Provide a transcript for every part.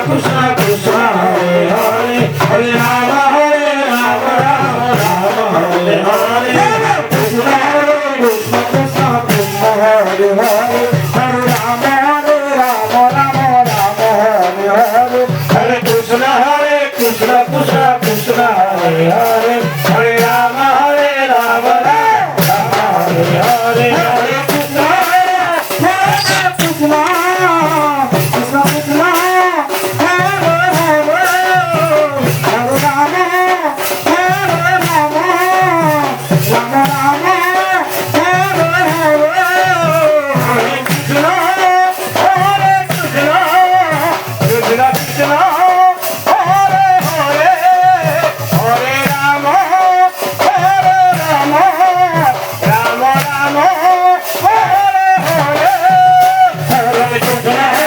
Krishna Krishna Hare Hare Hare Rama Rama Hare Hare Krishna Krishna Krishna Krishna Hare Hare Hare Rama Rama Hare Hare Hare Krishna Krishna Krishna Hare Hare Hare Rama Rama Hare Hare Hare Krishna Krishna Krishna Krishna Hare Hare Hare Rama Rama Rama Rama Hare Hare Hare Krishna Krishna Krishna Krishna Hare Hare Hare Rama Rama Rama Rama Hare Hare Hare Krishna Krishna Krishna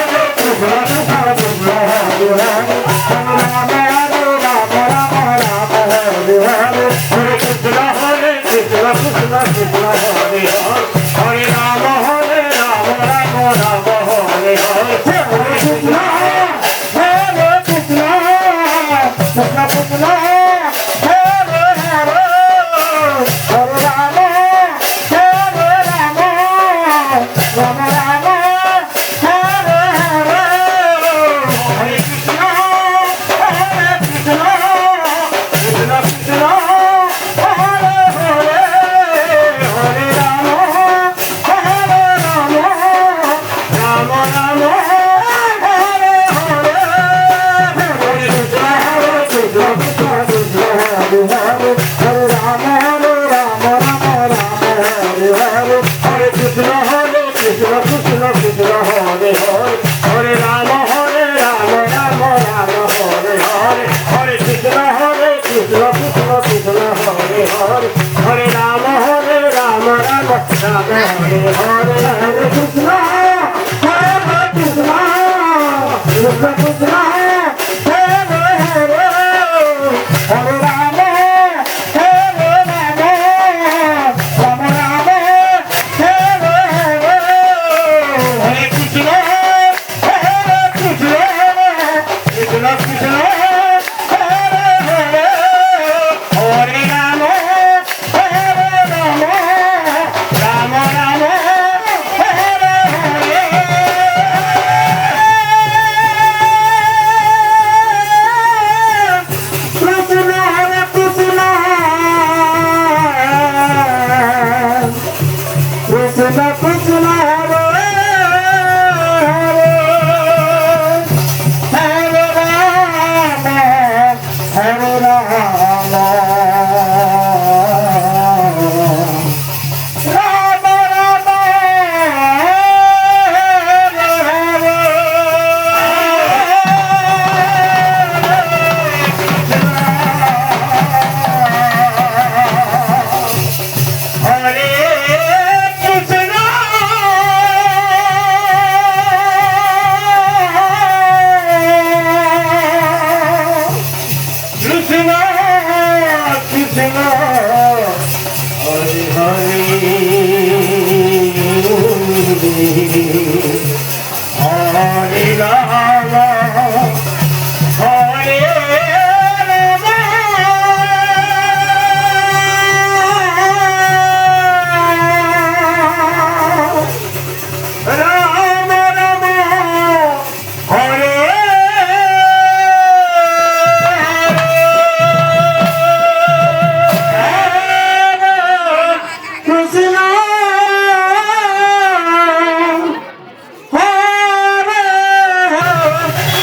Hare Hare Hare Rama Rama Rama Hare Hare Hare Krishna Krishna Krishna Hare Hare Hare Rama Rama Rama Hare Hare Hare Krishna Krishna Krishna Hare Hare Hare Rama Rama Rama Rama Hare Hare Hare Krishna Krishna Krishna Krishna Hare Hare Hare Rama Rama Rama Rama Hare Hare Hare Krishna Krishna Krishna Hare Hare Hare Rama Rama Rama Hare Hare Hare Krishna Krishna Krishna Hare Hare Hare Rama Rama Rama Hare Hare Hare Krishna Krishna Krishna Hare Hare Hare Rama Rama Rama Hare Hare Hare Krishna Krishna Krishna Krishna Hare Hare Hare Rama Rama Rama Rama Hare Hare Hare Krishna Krishna Krishna Krishna Hare Hare Hare Rama Rama Rama Rama Hare Hare Krishna Hare Krishna Krishna Krishna Hare Hare Hare Rama Rama Rama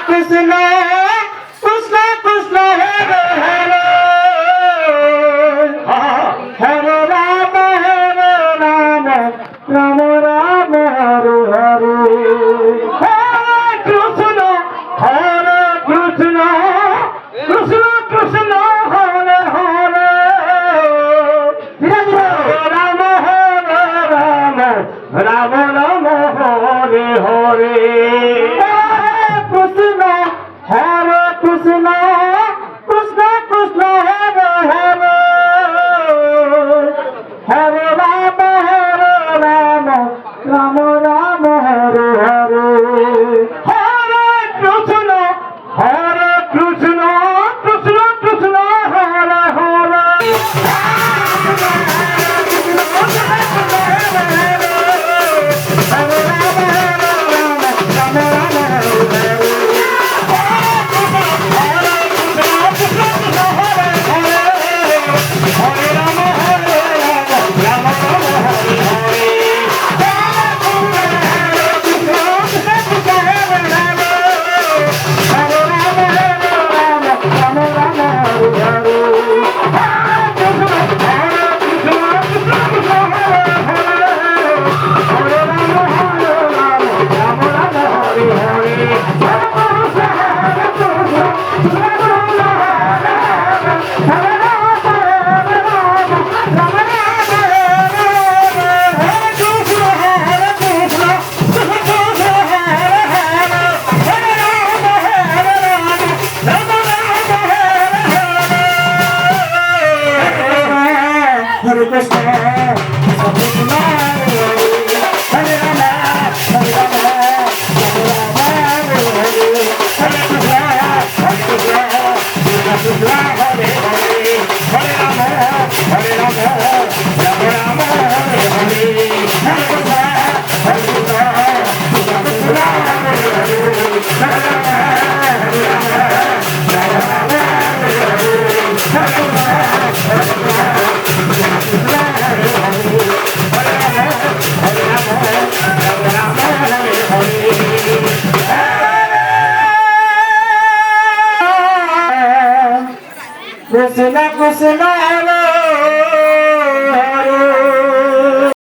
Krishna Krishna Krishna Hare Hare Hare Ram Ram Ram Hare Hare Hare Krishna Krishna Krishna Hare Hare Ram Hare Ram Ram Ram Hare Hare Krishna Hare Krishna Krishna Krishna Hare Hare Hare Ram Ram Ram Hare Hare Hare Krishna Krishna Krishna Krishna Hare Hare Hare Krishna, Hare Krishna, Hare Rama, Hare Rama, Hare Rama, Hare Krishna, Hare Krishna, Krishna Krishna, Hare Hare, Hare Rama, Hare Rama, Rama Rama, Hare Hare, Hare Krishna, Hare Krishna, Krishna Krishna, Hare Hare, Hare Rama, Hare Rama, Rama Rama, Hare Hare, Hare Krishna, Hare Krishna. Krishna Krishna